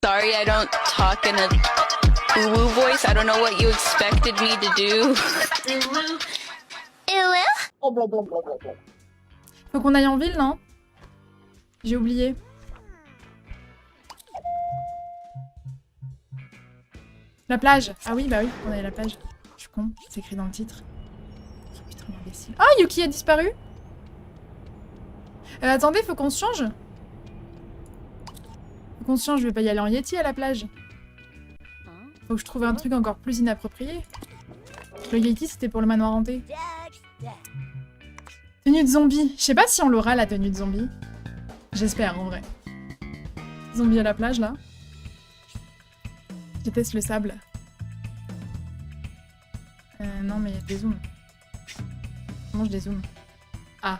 sorry I don't talk in a woo voice. I don't know what you expected me to do. Faut qu'on aille en ville, non? J'ai oublié. La plage. Ah oui, bah oui, on est à la plage. Je suis con, c'est écrit dans le titre. Oh, putain, l'imbécile. Ah, Yuki a disparu. Attendez, faut qu'on se change. Faut qu'on se change, je vais pas y aller en Yeti à la plage. Faut que je trouve un truc encore plus inapproprié. Le Yeti, c'était pour le manoir hanté. Tenue de zombie. Je sais pas si on l'aura, la tenue de zombie. J'espère, en vrai. Zombie à la plage, là. Je déteste le sable. Non, mais il y a des zooms. Comment je dézoome? Ah.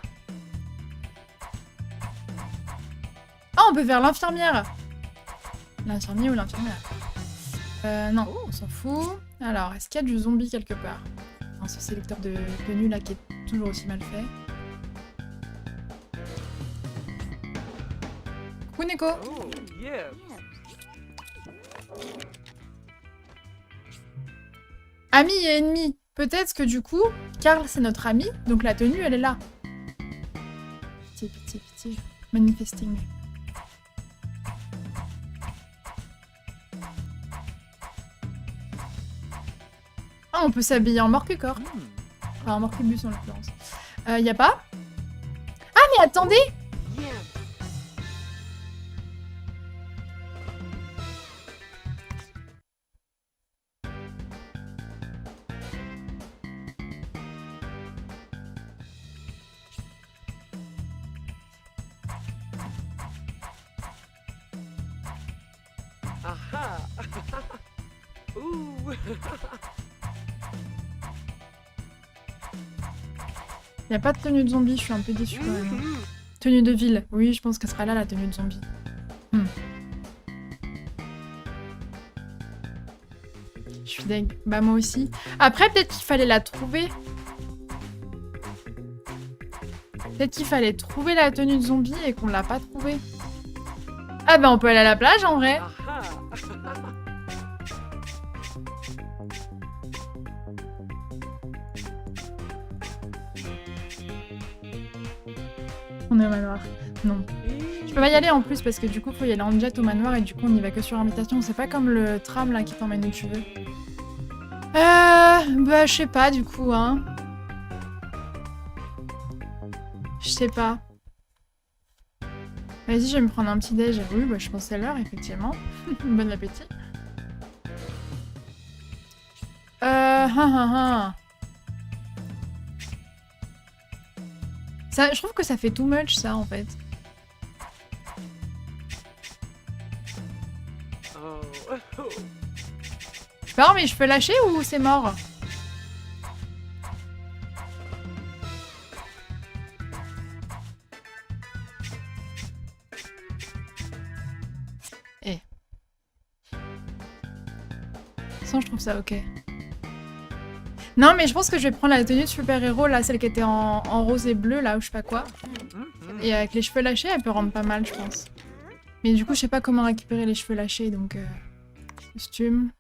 Ah, on peut faire l'infirmière. L'infirmier ou l'infirmière? Non, on s'en fout. Alors, est-ce qu'il y a du zombie quelque part? Dans ce sélecteur de tenue là qui est toujours aussi mal fait. Coucou Neko. Oh, yeah. Ami et ennemi. Peut-être que du coup, Karl c'est notre ami, donc la tenue elle est là. Pitié, pitié, pitié. Manifesting. Ah, on peut s'habiller en morque-corps. Enfin, en morque-bus en l'occurrence. Y a pas? Ah, mais attendez! Aha. Ooh. Y a pas de tenue de zombie, je suis un peu déçue quand même. Tenue de ville. Oui, je pense qu'elle sera là, la tenue de zombie. Je suis deg. Bah moi aussi. Après, peut-être qu'il fallait la trouver. Peut-être qu'il fallait trouver la tenue de zombie et qu'on l'a pas trouvée. Ah bah on peut aller à la plage en vrai. Aha. On est au manoir. Non. Je peux pas y aller en plus parce que du coup faut y aller en jet au manoir et du coup on y va que sur invitation. C'est pas comme le tram là qui t'emmène où tu veux. Bah je sais pas du coup hein. Je sais pas. Vas-y je vais me prendre un petit déj. Oui bah je pense que c'est l'heure effectivement. Bon appétit. Ça, je trouve que ça fait too much ça en fait. Oh. Je peux avoir mes cheveux lâchés ou c'est mort? Eh. Sans, je trouve ça ok. Non, mais je pense que je vais prendre la tenue de super-héros, là, celle qui était en rose et bleu, là, ou je sais pas quoi. Et avec les cheveux lâchés, elle peut rendre pas mal, je pense. Mais du coup, je sais pas comment récupérer les cheveux lâchés, donc... costume.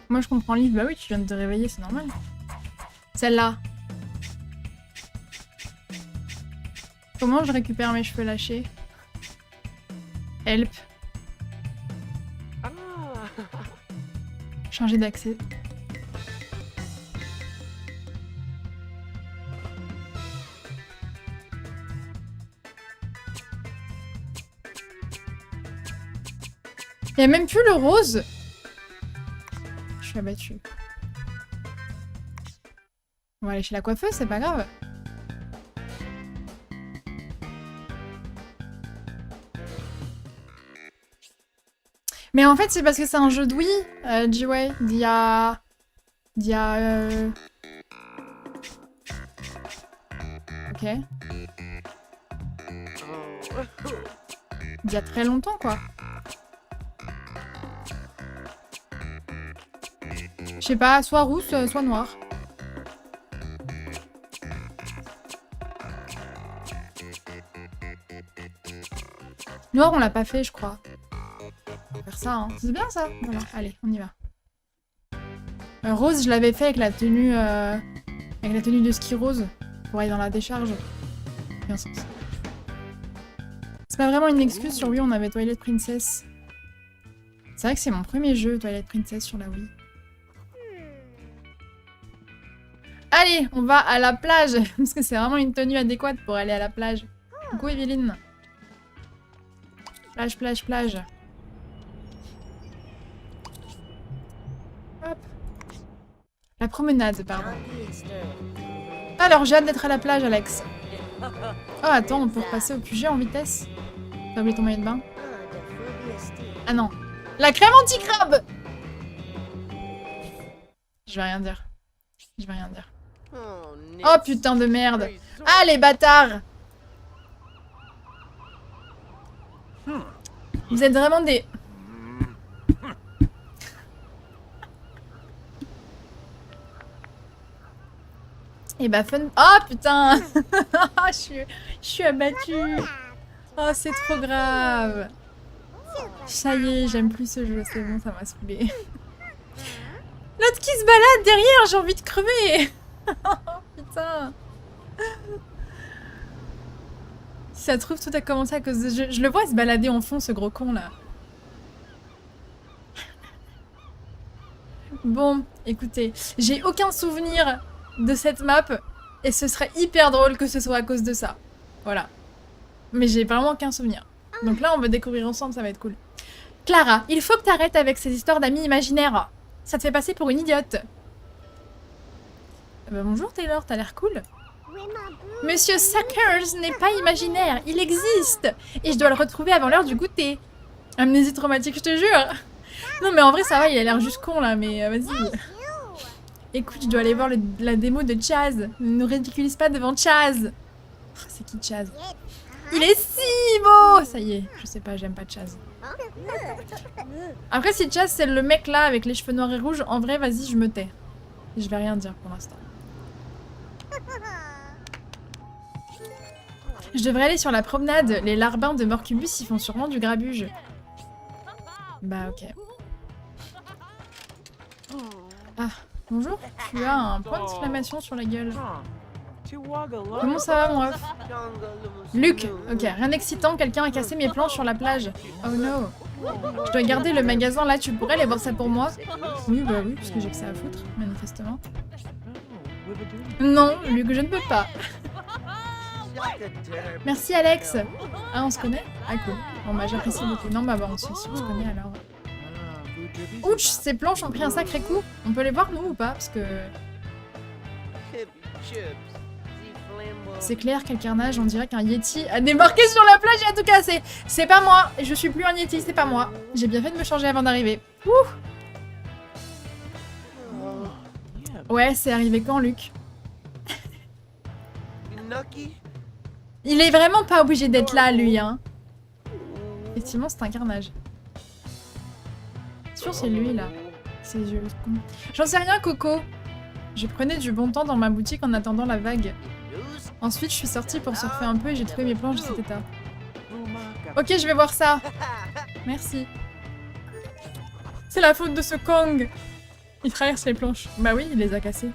Moi, je comprends Liv. Bah oui, tu viens de te réveiller, c'est normal. Celle-là. Comment je récupère mes cheveux lâchés? Help. Ah. Changer d'accès. Il y a même plus le rose. Je suis abattue. On va aller chez la coiffeuse, c'est pas grave. Mais en fait, c'est parce que c'est un jeu de Wii, G-Way. D'il y a... Ok. Il y a très longtemps, quoi. Je sais pas, soit rousse, soit noire. Noir, on l'a pas fait, je crois. On va faire ça, hein. C'est bien ça. Voilà, allez, on y va. Rose, je l'avais fait avec la tenue de ski rose pour aller dans la décharge. Bien sens. C'est pas vraiment une excuse sur Wii, on avait Twilight Princess. C'est vrai que c'est mon premier jeu, Twilight Princess, sur la Wii. Allez, on va à la plage, parce que c'est vraiment une tenue adéquate pour aller à la plage. Coucou Evelyne. Plage, plage, plage. Hop. La promenade, pardon. Alors, j'ai hâte d'être à la plage, Alex. Oh, attends, on peut repasser au QG en vitesse. T'as oublié ton maillot de bain? Ah non. La crème anti-crabe! Je vais rien dire. Je vais rien dire. Oh putain de merde. Ah les bâtards. Vous êtes vraiment des... Et bah fun... Oh putain. Je suis abattue. Oh c'est trop grave. Ça y est, j'aime plus ce jeu, c'est bon, ça m'a saoulé. L'autre qui se balade derrière, j'ai envie de crever. Putain. Si ça se trouve, tout a commencé à cause de ce jeu. Je le vois se balader en fond, ce gros con là. Bon, écoutez, j'ai aucun souvenir de cette map et ce serait hyper drôle que ce soit à cause de ça. Voilà. Mais j'ai vraiment aucun souvenir. Donc là, on va découvrir ensemble, ça va être cool. Clara, il faut que t'arrêtes avec ces histoires d'amis imaginaires. Ça te fait passer pour une idiote. Bah bonjour Taylor, t'as l'air cool. Monsieur Sackers n'est pas imaginaire, il existe. Et je dois le retrouver avant l'heure du goûter. Amnésie traumatique, je te jure. Non mais en vrai ça va, il a l'air juste con là, mais vas-y. Écoute, je dois aller voir la démo de Chaz. Ne nous ridiculise pas devant Chaz. Oh, c'est qui Chaz? Il est si beau. Ça y est, je sais pas, j'aime pas Chaz. Après si Chaz c'est le mec là avec les cheveux noirs et rouges, en vrai vas-y je me tais. Je vais rien dire pour l'instant. Je devrais aller sur la promenade. Les larbins de Morcubus ils font sûrement du grabuge. Bah ok. Ah, bonjour. Tu as un point d'exclamation sur la gueule. Comment ça va mon ref? Luc, ok, rien d'excitant, quelqu'un a cassé mes planches sur la plage. Oh no. Je dois garder le magasin là, tu pourrais aller voir ça pour moi? Oui, bah oui, parce que j'ai que ça à foutre, manifestement. Non, Luc, je ne peux pas. Merci Alex. Ah, on se connaît? Ah cool. Bon bah j'apprécie beaucoup. Non bah bon, si on se connaît alors. Ouch, ces planches ont pris un sacré coup. On peut les voir nous ou pas? Parce que... C'est clair, quel carnage, on dirait qu'un Yeti a débarqué sur la plage et a tout cassé. C'est pas moi, je suis plus un Yeti, c'est pas moi. J'ai bien fait de me changer avant d'arriver. Ouh. Ouais, c'est arrivé quand, Luc? Il est vraiment pas obligé d'être là, lui, hein. Effectivement, c'est un carnage. Sûr, c'est lui, là. Ses yeux. J'en sais rien, Coco. Je prenais du bon temps dans ma boutique en attendant la vague. Ensuite, je suis sortie pour surfer un peu et j'ai trouvé mes planches de cet état. Ok, je vais voir ça. Merci. C'est la faute de ce Kong. Il traverse les planches. Bah oui, il les a cassées.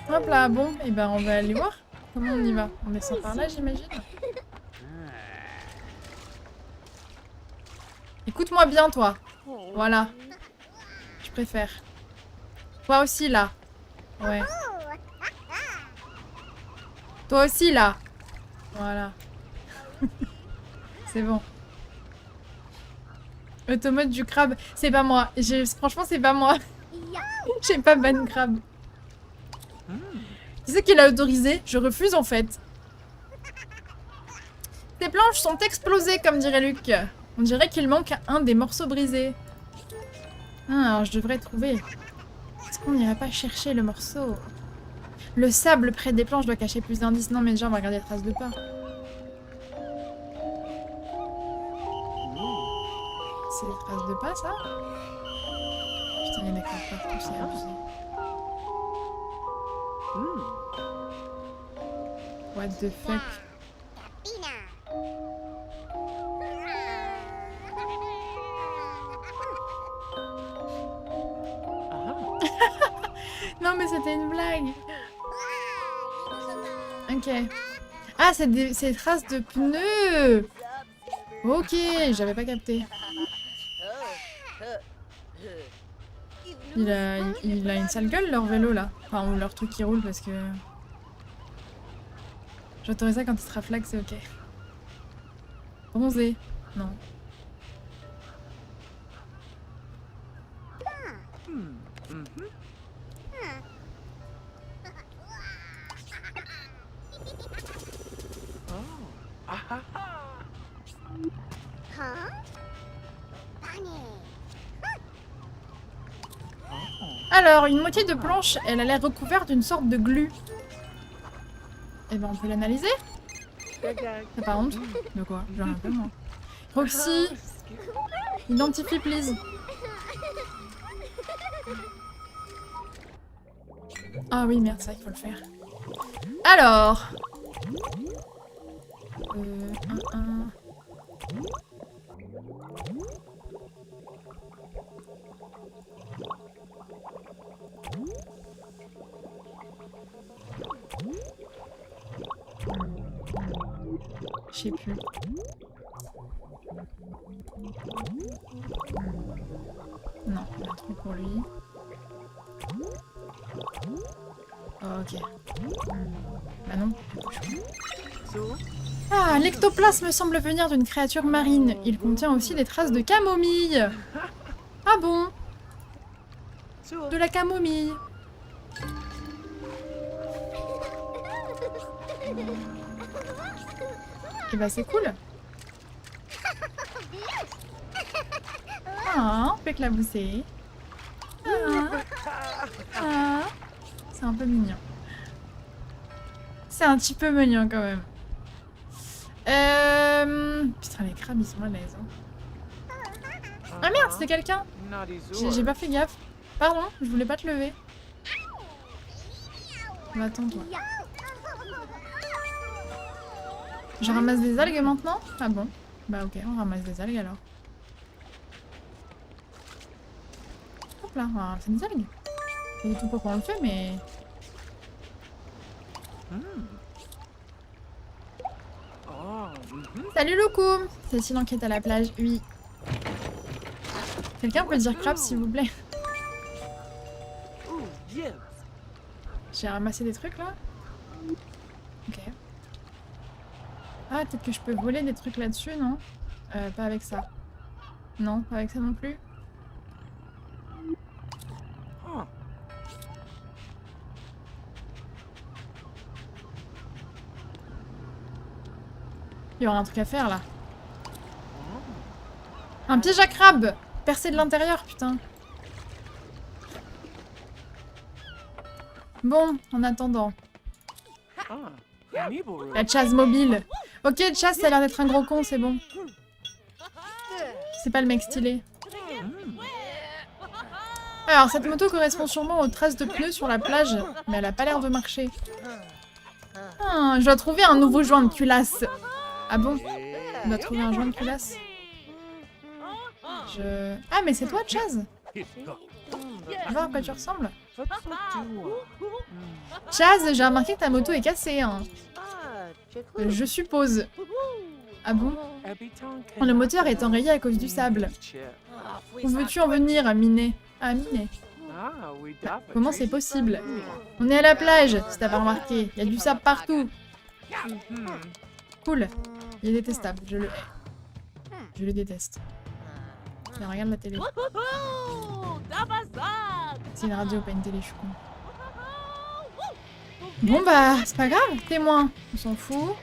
Hop là, bon, et ben on va aller voir. Comment on y va? On descend par là, j'imagine. Écoute-moi bien, toi. Voilà. Je préfère. Toi aussi, là. Ouais. Toi aussi, là. Voilà. C'est bon. Automate du crabe. C'est pas moi. Franchement, c'est pas moi. J'ai pas ban crabe. Qui c'est qui l'a autorisé? Je refuse, en fait. Ces planches sont explosées, comme dirait Luc. On dirait qu'il manque un des morceaux brisés. Ah, alors je devrais trouver. Est-ce qu'on n'irait pas chercher le morceau? Le sable près des planches doit cacher plus d'indices. Non, mais déjà, on va regarder les traces de pas. C'est des traces de pas, ça? Putain, il y en a partout, c'est abusé. What the fuck? Non, mais c'était une blague. Ok. Ah, c'est des traces de pneus. Ok, j'avais pas capté. Il a une sale gueule leur vélo là. Enfin, ou leur truc qui roule parce que... J'autorise ça quand il sera flag, c'est ok. Bronzé. Non. Alors, une moitié de planche, elle a l'air recouverte d'une sorte de glu. Eh ben, on peut l'analyser? T'as pas honte? De quoi? Genre un peu moi. Roxy, identifie please. Ah oui, merde, ça, il faut le faire. Alors... un. Je sais plus. Non, un truc pour lui. Oh, ok. Bah non. Ah, l'ectoplasme semble venir d'une créature marine. Il contient aussi des traces de camomille. Ah bon? De la camomille. Et bah c'est cool. Ah, on peut éclabousser. Ah. C'est un peu mignon. C'est un petit peu mignon quand même. Putain, les crabes ils sont à l'aise. Hein. Ah merde, c'était quelqu'un. J'ai pas fait gaffe. Pardon, je voulais pas te lever. Mais attends toi. Je ramasse des algues maintenant? Ah bon? Bah ok, on ramasse des algues alors. Hop là, on va ramasser des algues. Je sais pas du tout pourquoi on le fait, mais... Salut Loukoum! C'est ici l'enquête à la plage, oui. Quelqu'un peut dire crabe s'il vous plaît? J'ai ramassé des trucs là? Ok. Ah, peut-être que je peux voler des trucs là-dessus, non? Pas avec ça. Non, pas avec ça non plus. Il y aura un truc à faire là. Un piège à crabe! Percé de l'intérieur, putain. Bon, en attendant. La chasse mobile. Ok, chasse, ça a l'air d'être un gros con, c'est bon. C'est pas le mec stylé. Alors, cette moto correspond sûrement aux traces de pneus sur la plage, mais elle a pas l'air de marcher. Ah, je dois trouver un nouveau joint de culasse. Ah bon? On doit trouver un joint de culasse. Ah, mais c'est toi, Chaz? Tu vois à quoi tu ressembles? Chaz, j'ai remarqué que ta moto est cassée, hein. Je suppose. Ah bon? Le moteur est enrayé à cause du sable. Où veux-tu en venir, Minet? Ah, Minet. Comment c'est possible? On est à la plage, si t'as pas remarqué. Il y a du sable partout. Cool. Il est détestable, je le hais. Je le déteste. Mais regarde la télé. C'est une radio, pas une télé, je suis con. Bon bah, c'est pas grave, témoin. On s'en fout.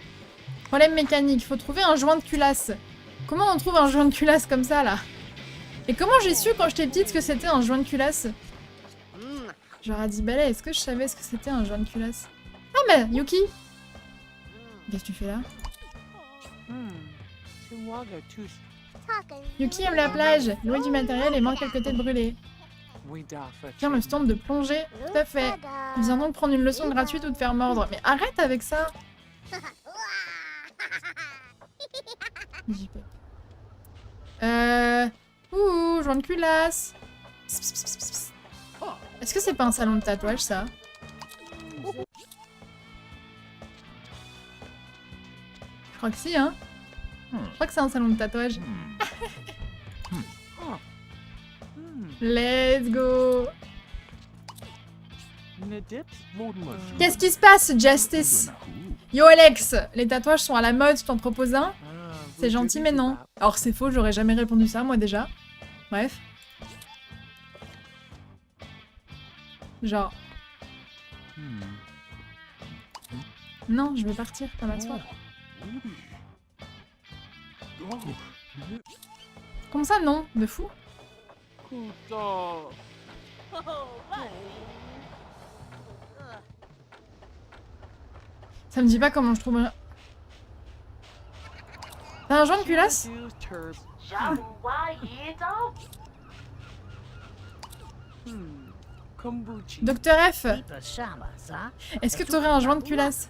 Problème mécanique, faut trouver un joint de culasse. Comment on trouve un joint de culasse comme ça, là? Et comment j'ai su quand j'étais petite que c'était un joint de culasse? J'aurais dit, bah là, est-ce que je savais ce que c'était un joint de culasse? Ah mais, Yuki! Qu'est-ce que tu fais là? Yuki aime la plage, louer du matériel et manque quelques têtes brûlées. Tiens, me tente de plonger. Tout à fait. Viens donc prendre une leçon gratuite ou te faire mordre. Mais arrête avec ça! JP. Ouh, joint de culasse. Est-ce que c'est pas un salon de tatouage, ça? Je crois que si, hein. Je crois que c'est un salon de tatouage. Let's go. Qu'est-ce qui se passe, Justice? Yo Alex, les tatouages sont à la mode, je t'en propose un? C'est gentil mais non. Alors c'est faux, j'aurais jamais répondu ça moi déjà. Bref. Genre... Non, je vais partir, pas ma soirée. Comment ça non? De fou? Ça me dit pas comment je trouve... T'as un joint de culasse? Docteur F, est-ce que t'aurais un joint de culasse?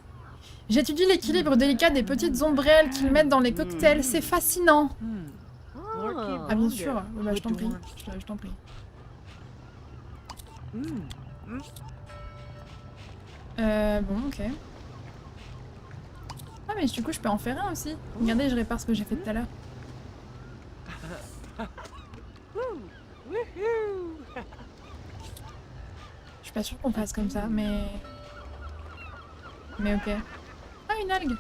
J'étudie l'équilibre délicat des petites ombrelles qu'ils mettent dans les cocktails, c'est fascinant. Ah bien sûr, bah, je t'en prie, je t'en prie. Bon, ok. Ah mais du coup je peux en faire un aussi. Regardez, je répare ce que j'ai fait tout à l'heure. Je suis pas sûre qu'on fasse comme ça, mais... Mais ok. Ah, une algue.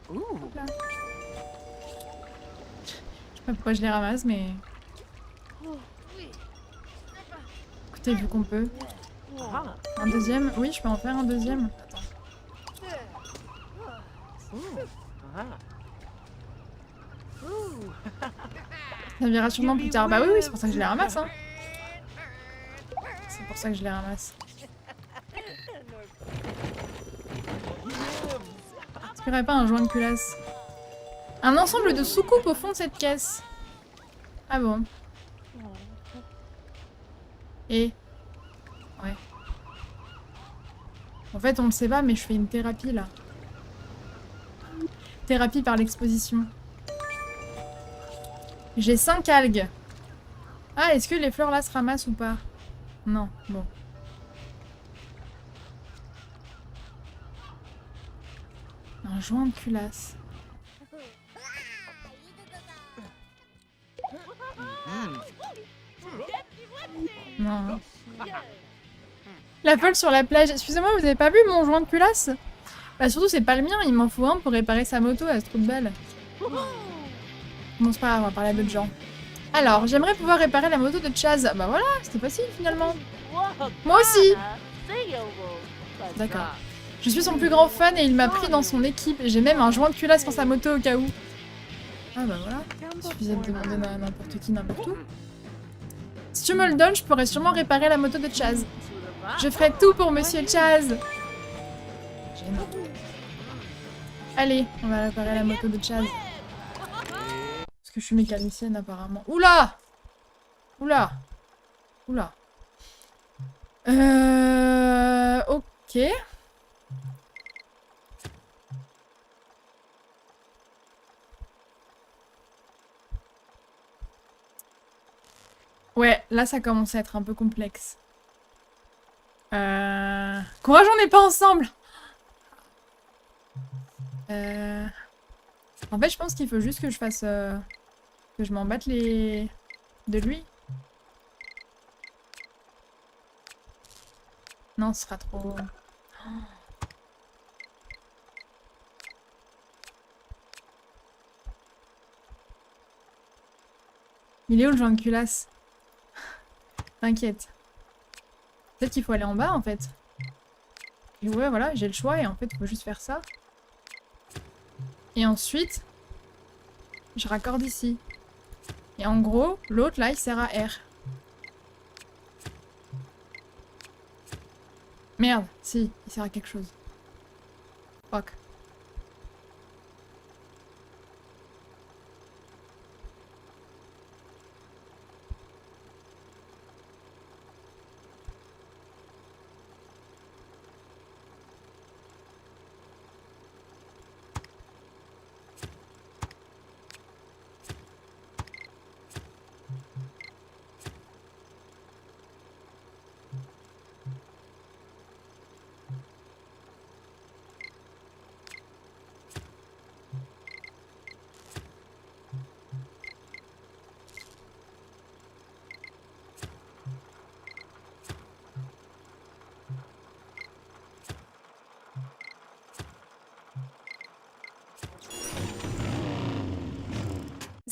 Hop là. Je sais pas pourquoi je les ramasse, mais... Écoutez, vu qu'on peut. Un deuxième? Oui, je peux en faire un deuxième. Ça viendra sûrement plus tard. Bah oui, oui, c'est pour ça que je les ramasse, hein. C'est pour ça que je les ramasse. Est-ce qu'il n'y aurait pas un joint de culasse? Un ensemble de soucoupes au fond de cette caisse. Ah bon? Et... Ouais. En fait, on le sait pas, mais je fais une thérapie, là. Thérapie par l'exposition. J'ai 5 algues. Ah, est-ce que les fleurs, là, se ramassent ou pas? Non, bon. Un joint de culasse. Non. La folle sur la plage. Excusez-moi, vous avez pas vu mon joint de culasse? Bah surtout c'est pas le mien, il m'en faut un pour réparer sa moto, elle se trouve belle. Bon c'est pas grave, on va parler à d'autres gens. Alors, j'aimerais pouvoir réparer la moto de Chaz. Bah voilà, c'était facile finalement. Moi aussi. D'accord. Je suis son plus grand fan et il m'a pris dans son équipe. J'ai même un joint de culasse pour sa moto au cas où. Ah bah voilà, il suffisait de demander à n'importe qui, n'importe où. Si tu me le donnes, je pourrais sûrement réparer la moto de Chaz. Je ferai tout pour Monsieur Chaz. Gênant. Allez, on va réparer la moto de Chaz. Parce que je suis mécanicienne apparemment. Oula! Oula! Oula. Ok. Ouais, là ça commence à être un peu complexe. Courage, on n'est pas ensemble! En fait, je pense qu'il faut juste que je fasse... que je m'en batte les... de lui. Non, ce sera trop... Il est où le joint de culasse? T'inquiète. Peut-être qu'il faut aller en bas en fait. Et ouais, voilà, j'ai le choix et en fait, il faut juste faire ça. Et ensuite, je raccorde ici. Et en gros, l'autre là, il sert à R. Merde, si, il sert à quelque chose. Fuck.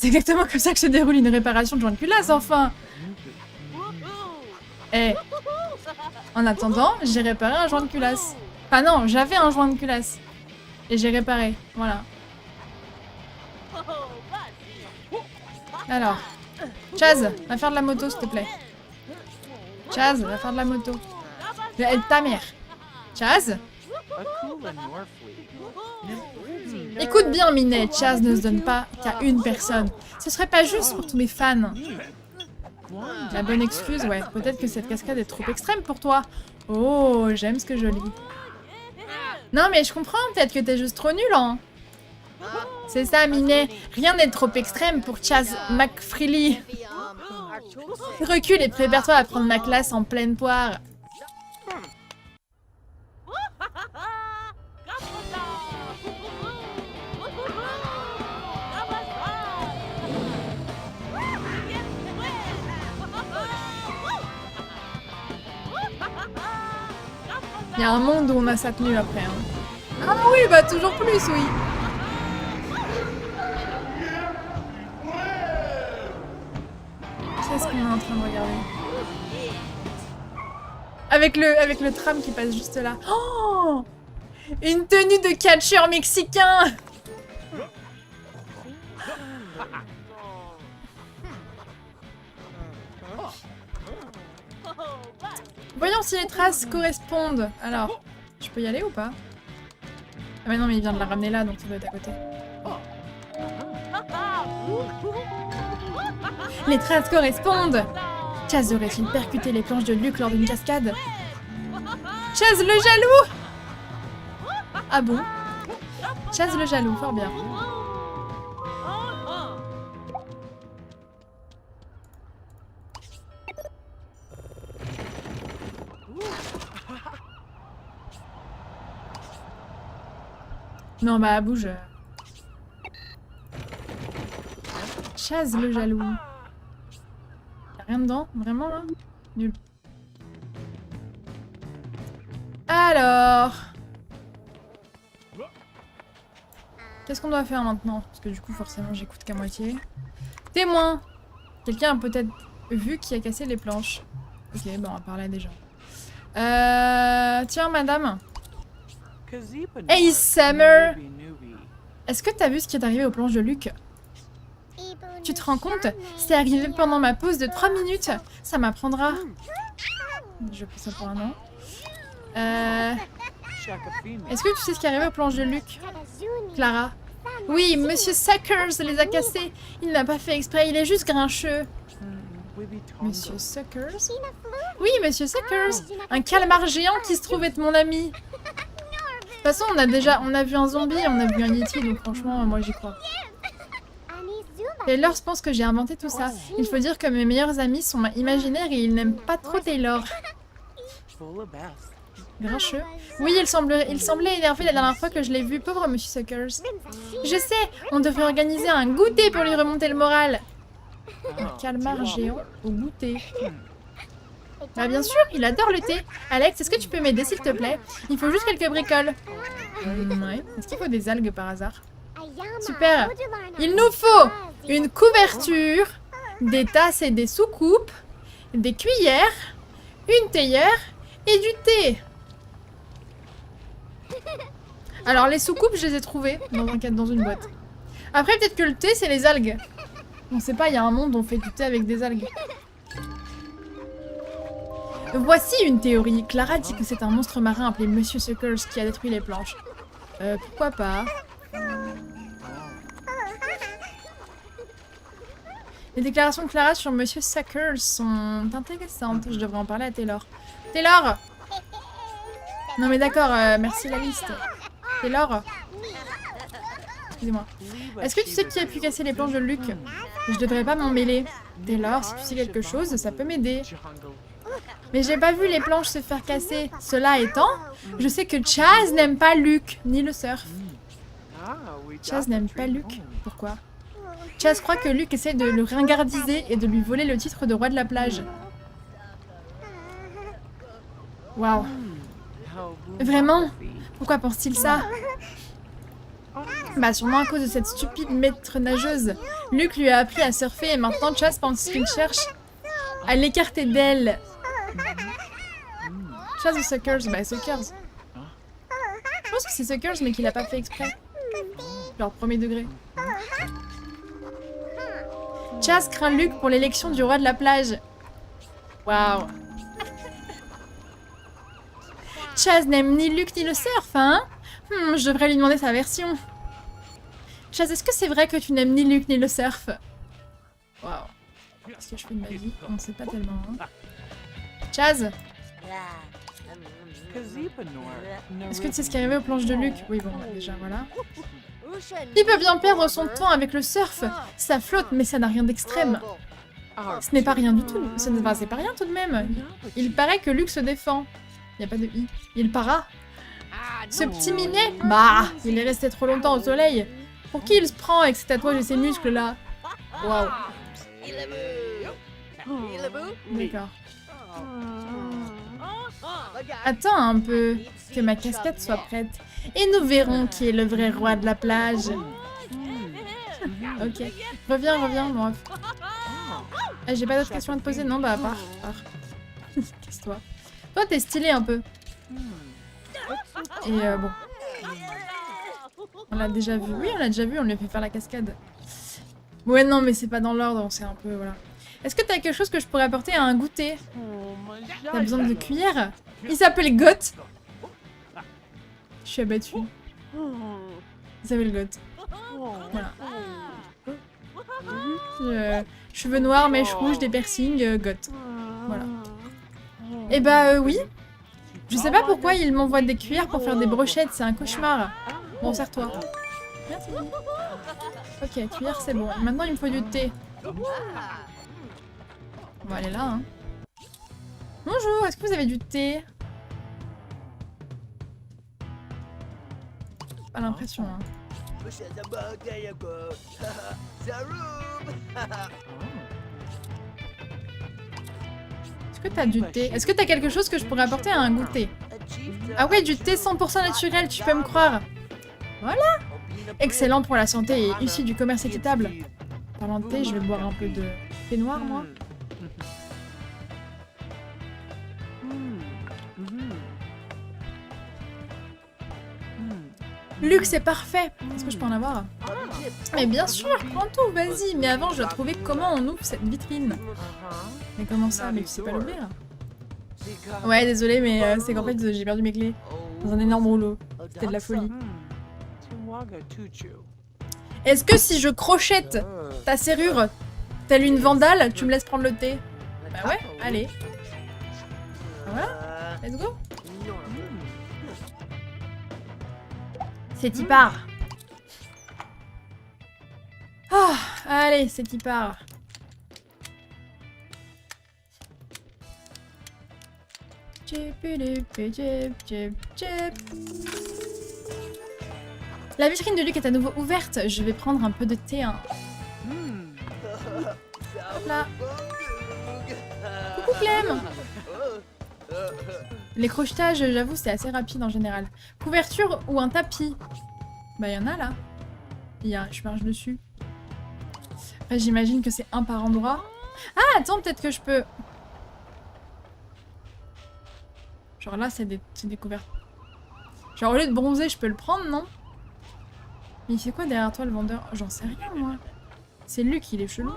C'est exactement comme ça que se déroule une réparation de joint de culasse, enfin. Eh, en attendant, j'ai réparé un joint de culasse. Enfin non, j'avais un joint de culasse. Et j'ai réparé, voilà. Alors, Chaz, va faire de la moto, s'il te plaît. Chaz, va faire de la moto. Ta mère. Chaz, écoute bien, Minet, Chaz ne se donne pas qu'à une personne. Ce serait pas juste pour tous mes fans. La bonne excuse, ouais. Peut-être que cette cascade est trop extrême pour toi. Oh, j'aime ce que je lis. Non, mais je comprends, peut-être que t'es juste trop nul, hein. C'est ça, Minet. Rien n'est trop extrême pour Chaz McFreely. Recule et prépare-toi à prendre ma classe en pleine poire. Il y a un monde où on a sa tenue après. Hein. Ah oui, bah toujours plus, oui. Qu'est-ce qu'on est en train de regarder? Avec le tram qui passe juste là. Oh, une tenue de catcheur mexicain. Voyons si les traces correspondent. Alors, je peux y aller ou pas? Ah mais non, mais il vient de la ramener là, donc ça doit être à côté. Les traces correspondent. Chaz aurait-il percuté les planches de Luke lors d'une cascade? Chaz le jaloux. Ah bon? Chaz le jaloux, fort bien. Non, bah, bouge. Chaz le jaloux. Y'a rien dedans? Vraiment, là? Nul. Alors... Qu'est-ce qu'on doit faire maintenant? Parce que du coup, forcément, j'écoute qu'à moitié. Témoin! Quelqu'un a peut-être vu qui a cassé les planches. Ok, bon, on va parler à des gens. Tiens, madame. Hey, Summer! Est-ce que t'as vu ce qui est arrivé aux planches de Luke? Tu te rends compte? C'est arrivé pendant ma pause de 3 minutes. Ça m'apprendra. Je prends ça pour un an. Est-ce que tu sais ce qui est arrivé aux planches de Luke? Clara? Oui, Monsieur Suckers les a cassés. Il n'a pas fait exprès, il est juste grincheux. Monsieur Suckers? Oui, Monsieur Suckers! Un calmar géant qui se trouve être mon ami. De toute façon, on a vu un zombie, on a vu un Yeti, donc franchement, moi j'y crois. Taylor pense que j'ai inventé tout ça. Il faut dire que mes meilleurs amis sont imaginaires et ils n'aiment pas trop Taylor. Grincheux. Oui, il semblait énervé la dernière fois que je l'ai vu, pauvre Monsieur Suckers. Je sais, on devrait organiser un goûter pour lui remonter le moral. Un calmar géant au goûter. Bah bien sûr, il adore le thé. Alex, est-ce que tu peux m'aider s'il te plaît? Il faut juste quelques bricoles. Ouais. Est-ce qu'il faut des algues par hasard? Super. Il nous faut une couverture, des tasses et des soucoupes, des cuillères, une théière et du thé. Alors les soucoupes, je les ai trouvées dans une boîte. Après, peut-être que le thé, c'est les algues. On sait pas, il y a un monde où on fait du thé avec des algues. Voici une théorie. Clara dit que c'est un monstre marin appelé Monsieur Suckers qui a détruit les planches. Pourquoi pas? Les déclarations de Clara sur Monsieur Suckers sont intéressantes. Je devrais en parler à Taylor. Taylor! Non mais d'accord, merci la liste. Taylor? Excusez-moi. Est-ce que tu sais qui a pu casser les planches de Luke? Je devrais pas m'en mêler. Taylor, si tu sais quelque chose, ça peut m'aider. Mais j'ai pas vu les planches se faire casser. Cela étant, je sais que Chaz n'aime pas Luke, ni le surf. Chaz n'aime pas Luke. Pourquoi? Chaz croit que Luke essaie de le ringardiser et de lui voler le titre de roi de la plage. Waouh. Vraiment? Pourquoi pense-t-il ça? Bah sûrement à cause de cette stupide maître nageuse. Luke lui a appris à surfer et maintenant Chaz pense qu'il cherche à l'écarter d'elle. Chaz ou Suckers? Bah Suckers. Je pense que c'est Suckers mais qu'il a pas fait exprès. Genre premier degré. Chaz craint Luke pour l'élection du roi de la plage. Waouh. Chaz n'aime ni Luke ni le surf, hein? Je devrais lui demander sa version. Chaz, est-ce que c'est vrai que tu n'aimes ni Luke ni le surf? Waouh. Qu'est-ce que je fais de ma vie? On ne sait pas tellement. Hein. Chaz, est-ce que tu sais ce qui est arrivé aux planches de Luke? Oui, bon, déjà, voilà. Il peut bien perdre son temps avec le surf. Ça flotte, mais ça n'a rien d'extrême. Ce n'est pas rien du tout. C'est pas rien tout de même. Il paraît que Luke se défend. Il n'y a pas de i. Il para. Ce petit minet, bah, il est resté trop longtemps au soleil. Pour qui il se prend avec ses tatouages et ses muscles là? Waouh. D'accord. Attends un peu que ma casquette soit prête et nous verrons qui est le vrai roi de la plage. Ok. Reviens, moi. J'ai pas d'autres questions à te poser? Non, bah à part. Casse-toi. Toi, t'es stylé un peu. Et bon. On l'a déjà vu. Oui, on l'a déjà vu, on lui a fait faire la cascade. Ouais, non, mais c'est pas dans l'ordre, c'est un peu, voilà. Est-ce que t'as quelque chose que je pourrais apporter à un goûter? T'as besoin de cuillère? Il s'appelle Goth. Je suis abattue. Il s'appelle Goth. Voilà. Cheveux noirs, mèches rouges, des piercings, Goth. Voilà. Et bah oui. Je sais pas pourquoi il m'envoie des cuillères pour faire des brochettes, c'est un cauchemar. Bon, serre-toi. Merci. Ok, cuillère c'est bon. Maintenant il me faut du thé. On va aller là, hein. Bonjour, est-ce que vous avez du thé? Pas l'impression, hein. Est-ce que t'as du thé? Est-ce que t'as quelque chose que je pourrais apporter à un goûter? Ah ouais, du thé 100% naturel, tu peux me croire. Voilà. Excellent pour la santé et issu du commerce équitable. Parlant de thé, je vais boire un peu de thé noir, moi. Luke, c'est parfait. Est-ce que je peux en avoir? Mais bien sûr, prends tout, vas-y. Mais avant, je dois trouver comment on ouvre cette vitrine. Mais comment ça? Mais tu sais pas l'ouvrir? Ouais, désolé, mais c'est qu'en fait, j'ai perdu mes clés. Dans un énorme rouleau. C'était de la folie. Est-ce que si je crochette ta serrure, telle une vandale, tu me laisses prendre le thé? Bah ouais, allez. Voilà, let's go. C'est y part. Ah, allez, c'est y part. La vitrine de Luke est à nouveau ouverte. Je vais prendre un peu de thé. Hein. Hop là. Coucou Clem. Les crochetages, j'avoue, c'est assez rapide en général. Couverture ou un tapis? Bah, il y en a là. Je marche dessus. Après, j'imagine que c'est un par endroit. Ah, attends, peut-être que je peux... Genre là, c'est des couvertures. Genre, au lieu de bronzer, je peux le prendre, non? Mais il fait quoi derrière toi, le vendeur? J'en sais rien, moi. C'est Luke, il est chelou.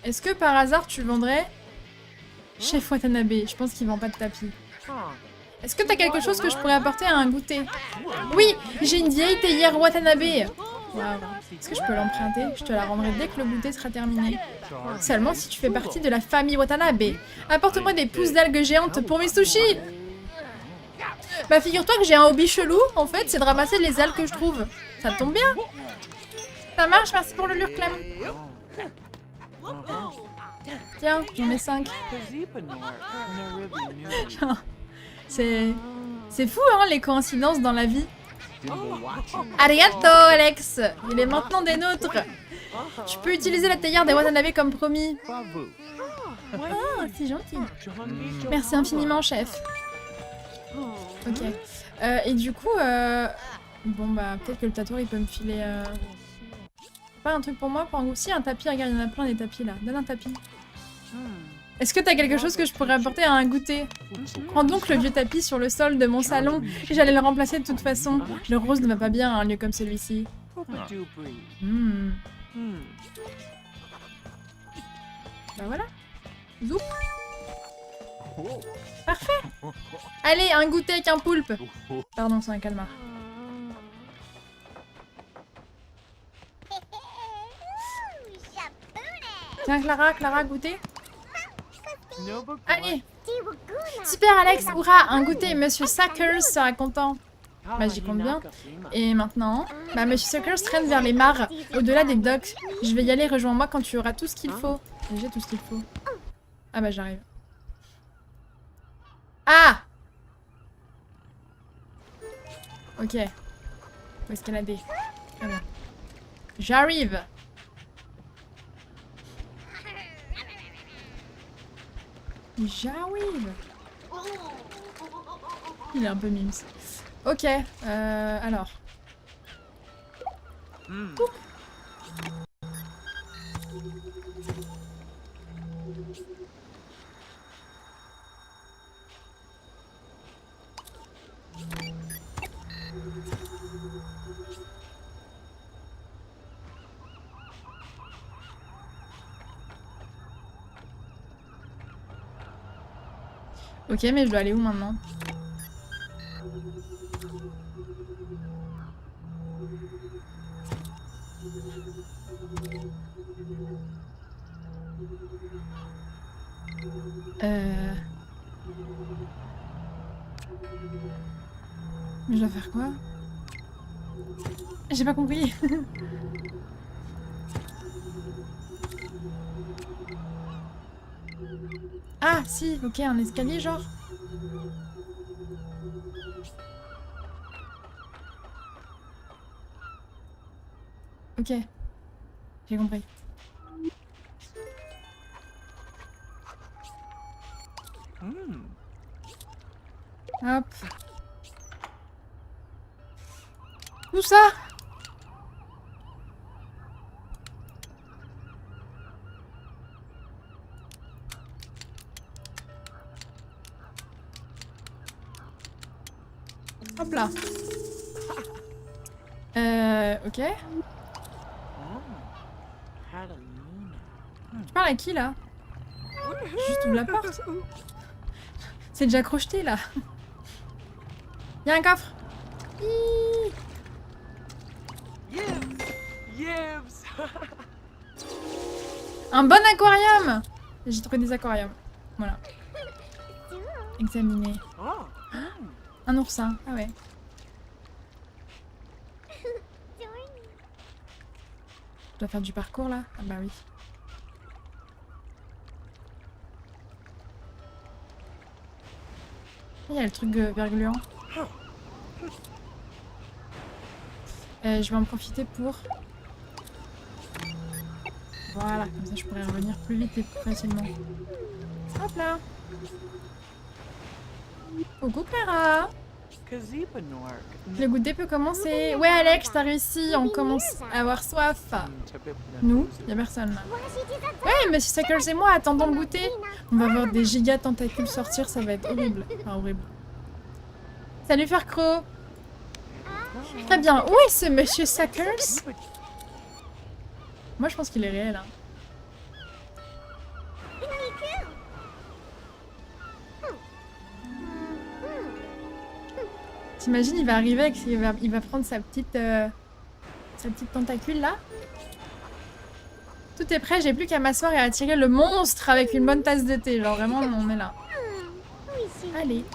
Est-ce que par hasard, tu vendrais... Chef Watanabe, je pense qu'il vend pas de tapis. Est-ce que t'as quelque chose que je pourrais apporter à un goûter? Oui, j'ai une vieille théière Watanabe. Waouh. Est-ce que je peux l'emprunter? Je te la rendrai dès que le goûter sera terminé. Seulement si tu fais partie de la famille Watanabe. Apporte-moi des pousses d'algues géantes pour mes sushis. Bah figure-toi que j'ai un hobby chelou, en fait, c'est de ramasser les algues que je trouve. Ça tombe bien. Ça marche, merci pour le lure, Clem. Tiens, j'en ai 5. C'est fou, hein, les coïncidences dans la vie. Arigato, Alex. Il est maintenant des nôtres. Tu peux utiliser la théière des Watanabe comme promis. Ah, c'est gentil. Merci infiniment, chef. Ok. Et du coup, Bon bah peut-être que le tatoueur il peut me filer... Pas un truc pour moi pour un goût. Si, un tapis, regarde, il y en a plein des tapis là. Donne un tapis. Est-ce que t'as quelque chose que je pourrais apporter à un goûter? Prends donc le vieux tapis sur le sol de mon salon. J'allais le remplacer de toute façon. Le rose ne va pas bien à un lieu comme celui-ci. Bah voilà. Zoup. Parfait. Allez, un goûter avec un poulpe. Pardon, c'est un calmar. Tiens, Clara, goûter. Allez. Super, Alex. Hurrah, un goûter. Monsieur Sackers sera content. Bah, j'y compte bien. Et maintenant, bah, Monsieur Sackers traîne vers les mares, au-delà des docks. Je vais y aller, rejoins-moi quand tu auras tout ce qu'il faut. J'ai tout ce qu'il faut. Ah bah, j'arrive. Ah! Ok. Faut escalader. Très bien. J'arrive! J'arrive! Il est un peu mimes. Ok, alors. Ok, mais je dois aller où maintenant? Mais je dois faire quoi? J'ai pas compris. Ah, si, ok, un escalier, genre. Ok. J'ai compris. Hop. Où ça? Hop là. Ok. Tu parles à qui là? Juste ouvre la porte. C'est déjà crocheté là. Il y a un coffre. Un bon aquarium. J'ai trouvé des aquariums. Voilà. Examiner. Un oursin. Ah ouais. Je dois faire du parcours là? Ah bah oui. Il y a le truc vergluant. Je vais en profiter pour... Voilà, comme ça je pourrais revenir plus vite et plus facilement. Hop là. Coucou Clara. Le goûter peut commencer. Ouais Alex, t'as réussi, on commence à avoir soif. Nous, y'a personne là. Ouais, Monsieur Sackers et moi attendons le goûter. On va voir des giga tentacules sortir, ça va être horrible. Enfin horrible. Salut Farcro. Très bien, où est ce Monsieur Sackers? Moi je pense qu'il est réel. Hein. T'imagines, il va arriver avec, il va prendre sa petite tentacule là. Tout est prêt, j'ai plus qu'à m'asseoir et à attirer le monstre avec une bonne tasse de thé. Genre vraiment, on est là. Allez.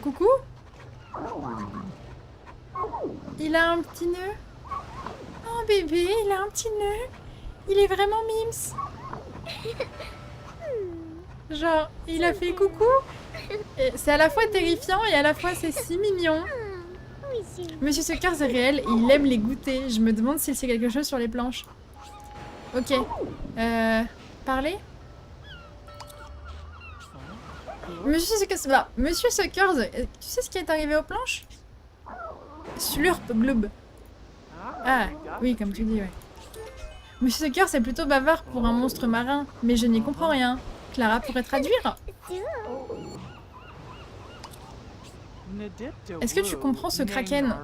Coucou? Il a un petit nœud? Oh bébé, il a un petit nœud. Il est vraiment mimes. Genre, il a fait coucou. C'est à la fois terrifiant et à la fois c'est si mignon. Monsieur Sackers est réel et il aime les goûter. Je me demande s'il sait quelque chose sur les planches. Ok. Parler. Monsieur Suckers, tu sais ce qui est arrivé aux planches? Slurp Gloob. Ah, oui, comme tu dis, ouais. Monsieur Suckers est plutôt bavard pour un monstre marin, mais je n'y comprends rien. Clara pourrait traduire? Est-ce que tu comprends ce kraken?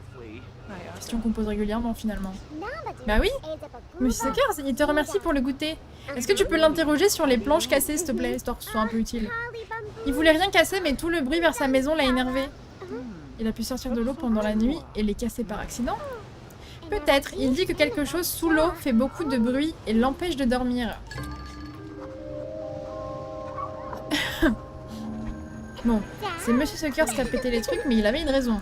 Question qu'on pose régulièrement finalement. Bah oui. Monsieur Suckers, il te remercie pour le goûter. Est-ce que tu peux l'interroger sur les planches cassées, s'il te plaît, histoire que ce soit un peu utile? Il voulait rien casser, mais tout le bruit vers sa maison l'a énervé. Il a pu sortir de l'eau pendant la nuit et les casser par accident? Peut-être. Il dit que quelque chose sous l'eau fait beaucoup de bruit et l'empêche de dormir. Bon, c'est Monsieur Suckers qui a pété les trucs, mais il avait une raison.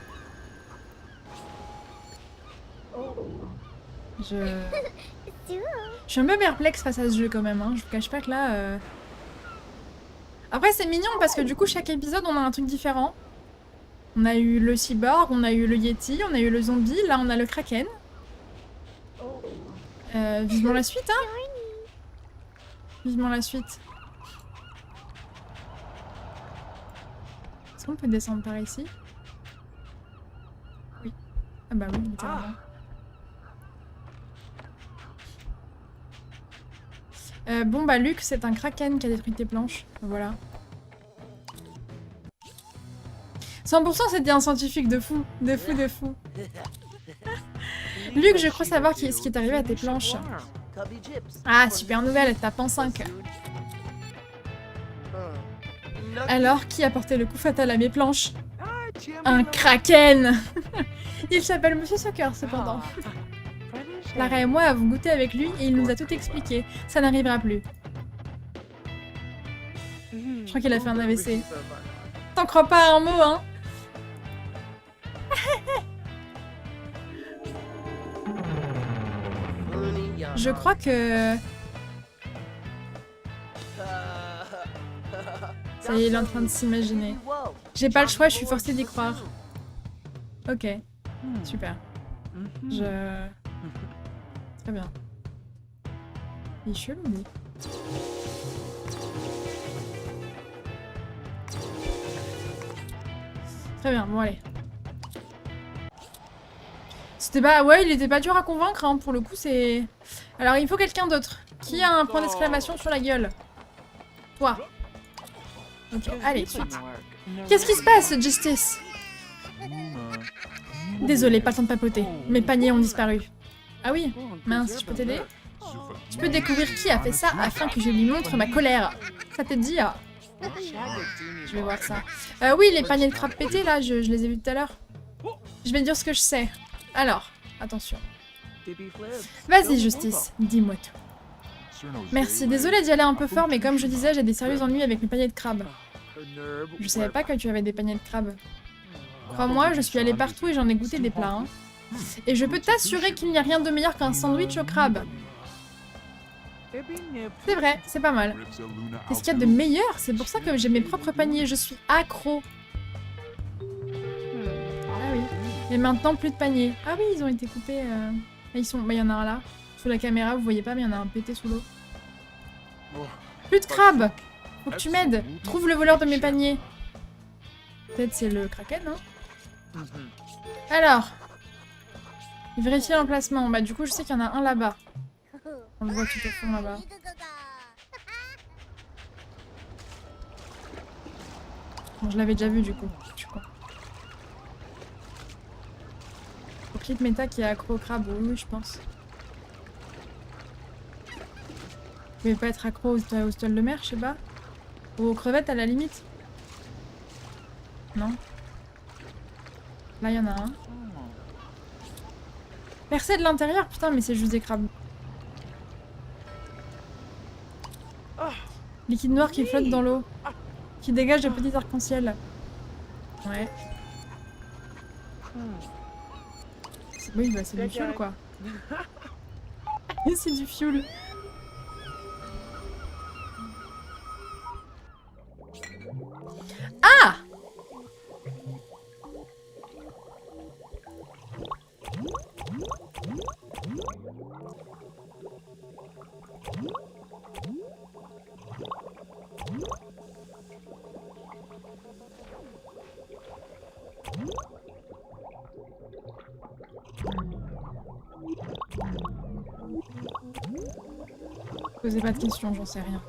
Je suis un peu perplexe face à ce jeu quand même, hein. Je vous cache pas que là... Après c'est mignon parce que du coup chaque épisode on a un truc différent. On a eu le cyborg, on a eu le yeti, on a eu le zombie, là on a le kraken. Vivement la suite, hein. Vivement la suite. Est-ce qu'on peut descendre par ici? Oui. Ah bah oui, littéralement. Bon bah Luc, c'est un kraken qui a détruit tes planches. Voilà. 100% c'était un scientifique de fou. De fou, de fou. Luc, je crois savoir ce qui est arrivé à tes planches. Ah, super nouvelle, tape en 5. Alors, qui a porté le coup fatal à mes planches? Un kraken. Il s'appelle Monsieur Suckers, cependant. Clara et moi avons goûté avec lui et il nous a tout expliqué. Ça n'arrivera plus. Je crois qu'il a fait un AVC. T'en crois pas à un mot, hein? Je crois que... Ça y est, il est en train de s'imaginer. J'ai pas le choix, je suis forcée d'y croire. Ok. Super. Très bien. Il est chelou, lui. Très bien, bon allez. C'était pas... Ouais, il était pas dur à convaincre, hein. Pour le coup, c'est... Alors, il faut quelqu'un d'autre. Qui a un point d'exclamation sur la gueule? Toi. Ok, allez, suite. Qu'est-ce qui se passe, Justice? Désolé, pas le temps de papoter. Mes paniers ont disparu. Ah oui? Mince, je peux t'aider? Tu peux découvrir qui a fait ça afin que je lui montre ma colère. Ça te dit? Je vais voir ça. Oui, les paniers de crabe pétés, là, je les ai vus tout à l'heure. Je vais dire ce que je sais. Alors, attention. Vas-y, Justice, dis-moi tout. Merci, désolé d'y aller un peu fort, mais comme je disais, j'ai des sérieux ennuis avec mes paniers de crabes. Je savais pas que tu avais des paniers de crabes. Crois-moi, je suis allée partout et j'en ai goûté des plats. Hein. Et je peux t'assurer qu'il n'y a rien de meilleur qu'un sandwich au crabe. C'est vrai, c'est pas mal. Qu'est-ce qu'il y a de meilleur? C'est pour ça que j'ai mes propres paniers, je suis accro. Ah oui. Et maintenant, plus de paniers. Ah oui, ils ont été coupés. Ils sont... Bah, il y en a un là. Sous la caméra, vous voyez pas, mais il y en a un pété sous l'eau. Plus de crabes! Faut que tu m'aides. Trouve le voleur de mes paniers. Peut-être c'est le kraken, hein? Alors. Vérifier l'emplacement. Bah du coup, je sais qu'il y en a un là-bas. On le voit tout au fond là-bas. Bon, je l'avais déjà vu du coup. Je suis con. Faut clip méta qui est accro au crabe, oui, je pense. Vous pouvez pas être accro au stole de mer, je sais pas. Ou aux crevettes à la limite. Non. Là, il y en a un. Percé de l'intérieur, putain, mais c'est juste des crabes. Liquide noir qui flotte dans l'eau. Qui dégage de petits arcs-en-ciel. Ouais. Oui, bah c'est du fioul, quoi. C'est du fioul. Ah! Posez pas de questions, j'en sais rien.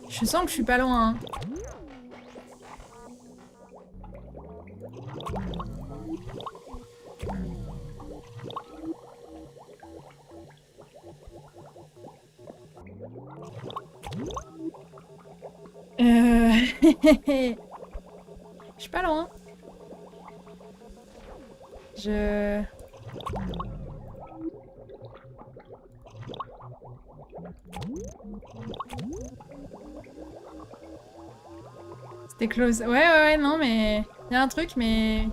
Je sens que je suis pas loin. Hein. Je suis pas loin. C'était close. Ouais, non, mais... Il y a un truc, mais...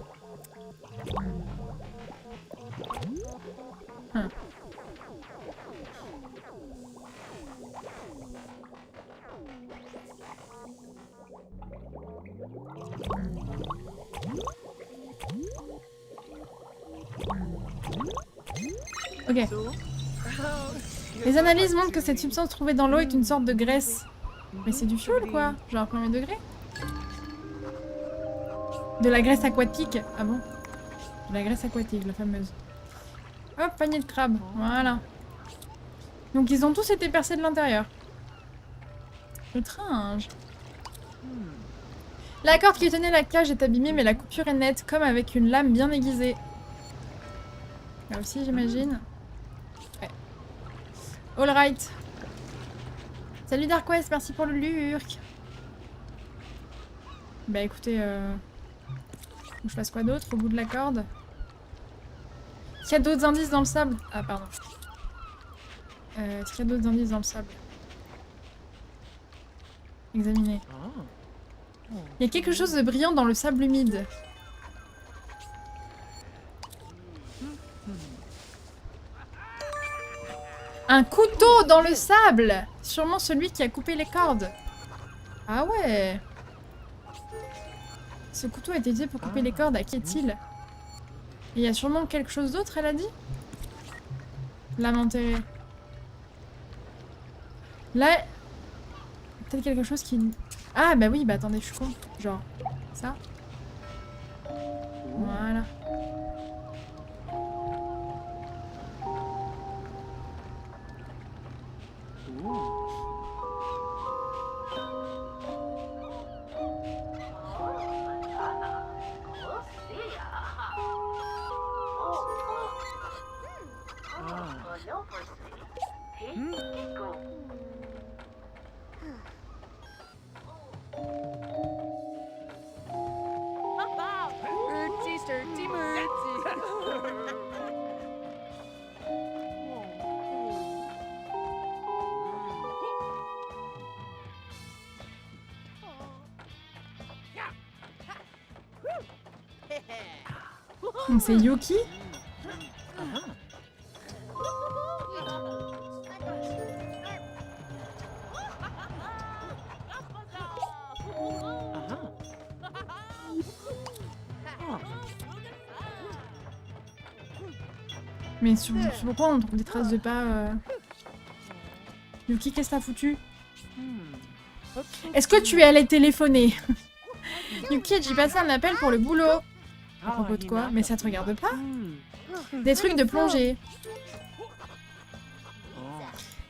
Ok. Les analyses montrent que cette substance trouvée dans l'eau est une sorte de graisse. Mais c'est du fioul, quoi. Genre premier degré. De la graisse aquatique. Ah bon? De la graisse aquatique, la fameuse. Hop, panier de crabe. Voilà. Donc ils ont tous été percés de l'intérieur. Étrange. La corde qui tenait la cage est abîmée, mais la coupure est nette, comme avec une lame bien aiguisée. Là aussi, j'imagine. Ouais. Alright. Salut Dark West, merci pour le lurk. Bah écoutez, faut que je fasse quoi d'autre au bout de la corde? Est-ce qu'il y a d'autres indices dans le sable? Ah pardon. Est-ce qu'il y a d'autres indices dans le sable? Examiner. Il y a quelque chose de brillant dans le sable humide. Un couteau dans le sable! Sûrement celui qui a coupé les cordes. Ah ouais! Ce couteau a été utilisé pour couper les cordes. À qui est-il? Il y a sûrement quelque chose d'autre, elle a dit? Lame enterrée. Là... Peut-être quelque chose qui... Ah bah oui, bah attendez, je suis con. Genre, ça. Voilà. Donc c'est Yuki? Mais sur pourquoi on trouve des traces de pas Yuki, qu'est-ce que t'as foutu? Est-ce que tu es allé téléphoner? Yuki, j'ai passé un appel pour le boulot. À propos de quoi? Mais ça te regarde pas? Des trucs de plongée.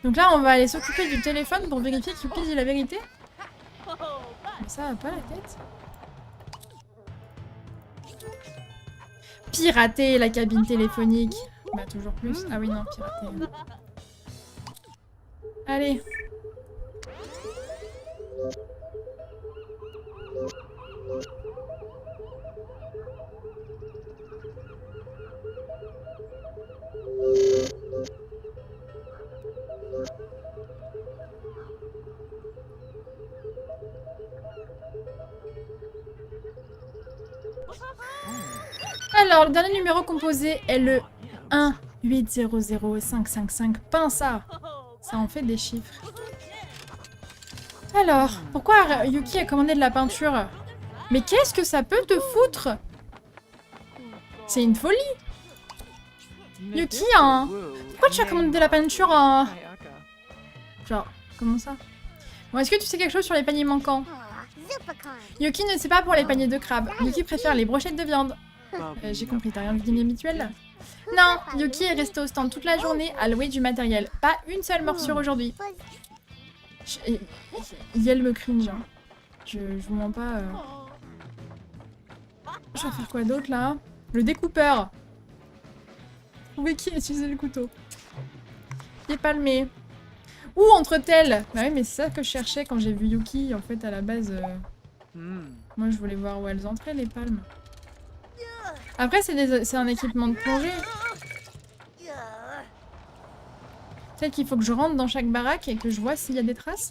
Donc là, on va aller s'occuper du téléphone pour vérifier que Yuki dit la vérité. Mais ça va pas la tête. Pirater la cabine téléphonique. Bah toujours plus. Ah oui, non, pirater. Allez. Alors, le dernier numéro composé est le 1-800-555. Pince-ça. Ça en fait des chiffres. Alors, pourquoi Yuki a commandé de la peinture? Mais qu'est-ce que ça peut te foutre? C'est une folie. Yuki, hein. Pourquoi tu as commandé la peinture en... Genre, comment ça? Bon, est-ce que tu sais quelque chose sur les paniers manquants? Yuki ne sait pas pour les paniers de crabes. Yuki préfère les brochettes de viande. J'ai compris, t'as rien vu dîner habituel? Non, Yuki est resté au stand toute la journée à louer du matériel. Pas une seule morsure aujourd'hui. Yel me cringe. Hein. Je vous mens pas. Je vais faire quoi d'autre là? Le découpeur. Trouver qui a utilisé le couteau. Il est palmé. Ou entre-telles. Bah oui, mais c'est ça que je cherchais quand j'ai vu Yuki. En fait, à la base, moi je voulais voir où elles entraient, les palmes. Après, c'est un équipement de plongée. Peut-être qu'il faut que je rentre dans chaque baraque et que je vois s'il y a des traces.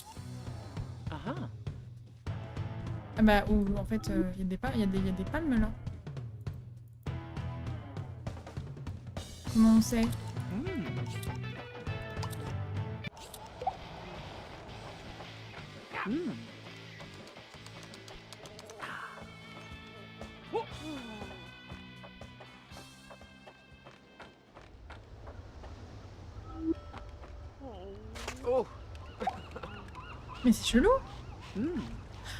Ah bah, ou en fait, il y a des palmes là. Comment on sait? Mais c'est chelou.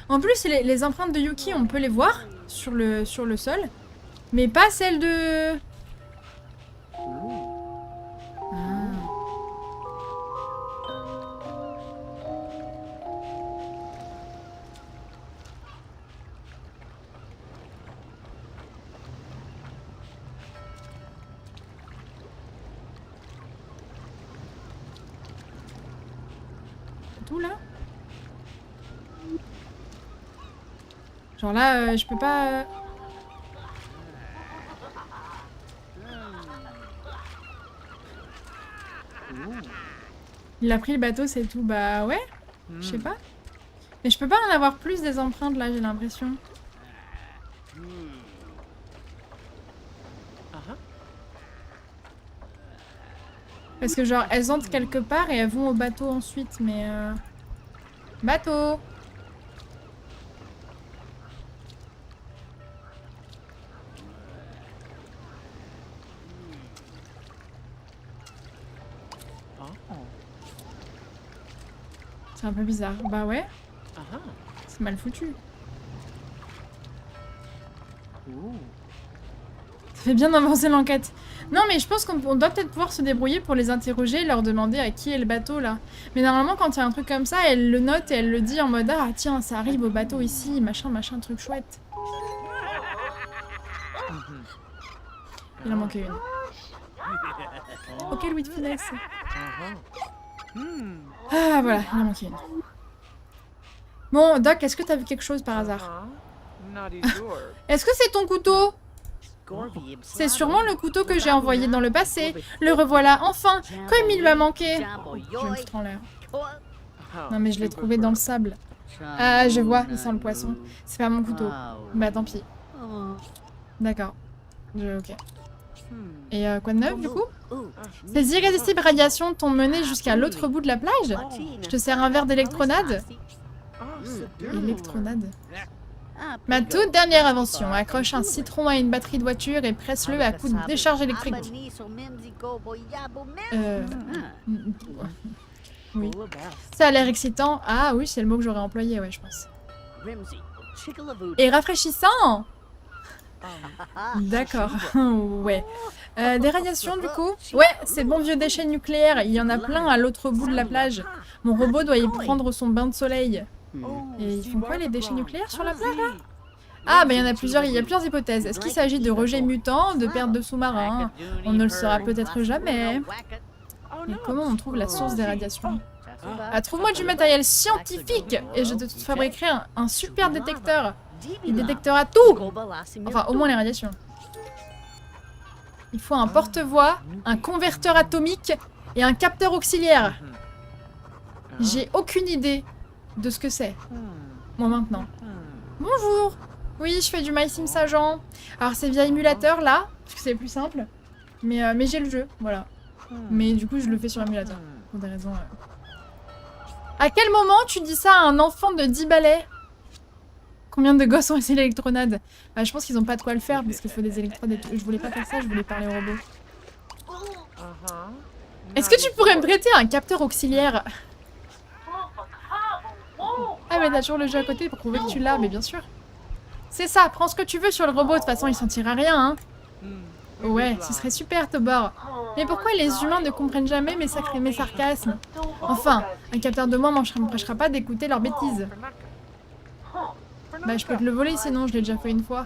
En plus, les empreintes de Yuki, on peut les voir sur le sol. Mais pas celles de... Ah. Tout là? Genre là, je peux pas... Il a pris le bateau, c'est tout. Bah ouais, je sais pas. Mais je peux pas en avoir plus des empreintes là, j'ai l'impression. Parce que genre, elles entrent quelque part et elles vont au bateau ensuite, mais... Bateau! C'est un peu bizarre. Bah ouais. C'est mal foutu. Ça fait bien d'avancer l'enquête. Non mais je pense qu'on doit peut-être pouvoir se débrouiller pour les interroger, leur demander à qui est le bateau là. Mais normalement quand il y a un truc comme ça, elle le note et elle le dit en mode ah tiens ça arrive au bateau ici, machin machin truc chouette. Il en manquait une. Ok Louis de finesse. Ah voilà, il en manquait une. Bon Doc, est-ce que t'as vu quelque chose par hasard? Est-ce que c'est ton couteau? C'est sûrement le couteau que j'ai envoyé dans le passé. Le revoilà enfin, comme il m'a manqué. Je vais me foutre en l'air. Non mais je l'ai trouvé dans le sable. Ah je vois, il sent le poisson. C'est pas mon couteau. Bah tant pis. D'accord. Ok. Et quoi de neuf du coup? Ces irrésistibles radiations t'ont mené jusqu'à l'autre bout de la plage? Je te sers un verre d'électronade? Électronade? Ma toute dernière invention. Accroche un citron à une batterie de voiture et presse-le à coups de décharge électrique. Oui. Ça a l'air excitant. Ah oui, c'est le mot que j'aurais employé, ouais, je pense. Et rafraîchissant! D'accord, ouais. Des radiations du coup? Ouais, ces bons vieux déchets nucléaires. Il y en a plein à l'autre bout de la plage. Mon robot doit y prendre son bain de soleil. Et ils font quoi les déchets nucléaires sur la plage là? Ah bah il y en a plusieurs, il y a plusieurs hypothèses. Est-ce qu'il s'agit de rejets mutants, de pertes de sous-marins? On ne le saura peut-être jamais. Et comment on trouve la source des radiations? Ah, trouve-moi du matériel scientifique et je te fabriquerai un super détecteur. Il détectera tout. Enfin au moins les radiations. Il faut un porte-voix, un converteur atomique et un capteur auxiliaire. J'ai aucune idée de ce que c'est. Moi maintenant. Bonjour. Oui, je fais du My Sims Agent. Alors c'est via émulateur là, parce que c'est plus simple. Mais j'ai le jeu, voilà. Mais du coup je le fais sur émulateur. Pour des raisons... À quel moment tu dis ça à un enfant de 10 balais? Combien de gosses ont essayé l'électronade? Bah, je pense qu'ils ont pas de quoi le faire parce qu'il faut des électrodes et tout. Je voulais pas faire ça, je voulais parler au robot. Est-ce que tu pourrais me prêter un capteur auxiliaire? Ah mais t'as toujours le jeu à côté pour prouver que tu l'as, mais bien sûr. C'est ça, prends ce que tu veux sur le robot, de toute façon il sentira rien, hein. Ouais, ce serait super, Tobor. Mais pourquoi les humains ne comprennent jamais mes sarcasmes? Enfin, un capteur de moi m'empêchera pas d'écouter leurs bêtises. Bah je peux te le voler sinon, je l'ai déjà fait une fois.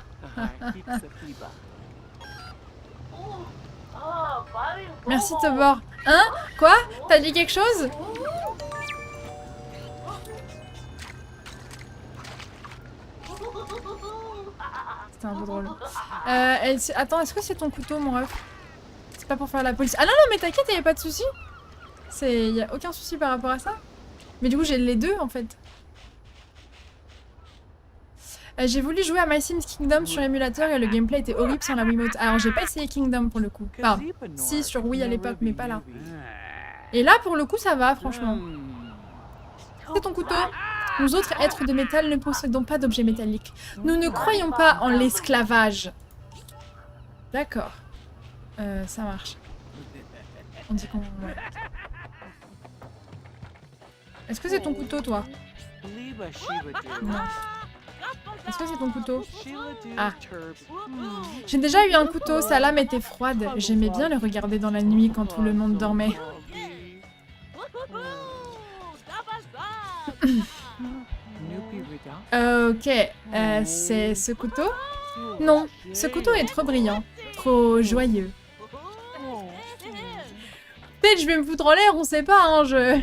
Merci Tobor. Hein? Quoi? T'as dit quelque chose? C'était un peu drôle. Attends, est-ce que c'est ton couteau, mon ref? C'est pas pour faire la police. Ah non, non, mais t'inquiète, y'a pas de souci. Y a aucun souci par rapport à ça. Mais du coup, j'ai les deux, en fait. J'ai voulu jouer à My Sims Kingdom sur émulateur et le gameplay était horrible sans la Wiimote. Alors, j'ai pas essayé Kingdom pour le coup. Enfin, si, sur Wii à l'époque, mais pas là. Et là, pour le coup, ça va, franchement. C'est ton couteau. Nous autres êtres de métal ne possédons pas d'objets métalliques. Nous ne croyons pas en l'esclavage. D'accord. Ça marche. On dit qu'on... Ouais. Est-ce que c'est ton couteau, toi? Non. Est-ce que c'est ton couteau? Ah. J'ai déjà eu un couteau, sa lame était froide. J'aimais bien le regarder dans la nuit quand tout le monde dormait. Ok, c'est ce couteau? Non, ce couteau est trop brillant, trop joyeux. Peut-être je vais me foutre en l'air, on sait pas, hein, je...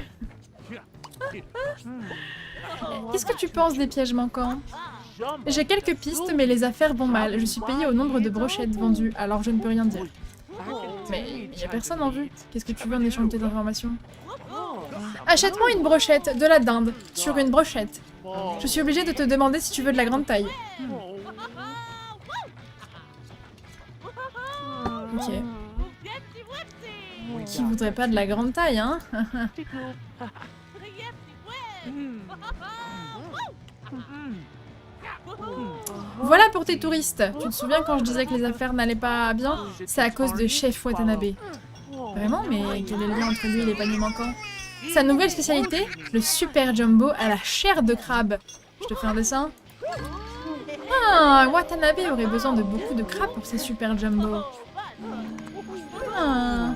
Qu'est-ce que tu penses des pièges manquants? J'ai quelques pistes, mais les affaires vont mal. Je suis payée au nombre de brochettes vendues, alors je ne peux rien dire. Mais il y a personne en vue. Qu'est-ce que tu veux en échange de tes informations? Achète-moi une brochette, de la dinde, sur une brochette. Je suis obligée de te demander si tu veux de la grande taille. Ok. Qui voudrait pas de la grande taille, hein? Voilà pour tes touristes. Tu te souviens quand je disais que les affaires n'allaient pas bien? C'est à cause de Chef Watanabe. Vraiment? Mais quel est le lien entre lui et les paniers manquants? Sa nouvelle spécialité? Le super jumbo à la chair de crabe. Je te fais un dessin? Ah, Watanabe aurait besoin de beaucoup de crabes pour ses super jumbo. Ah.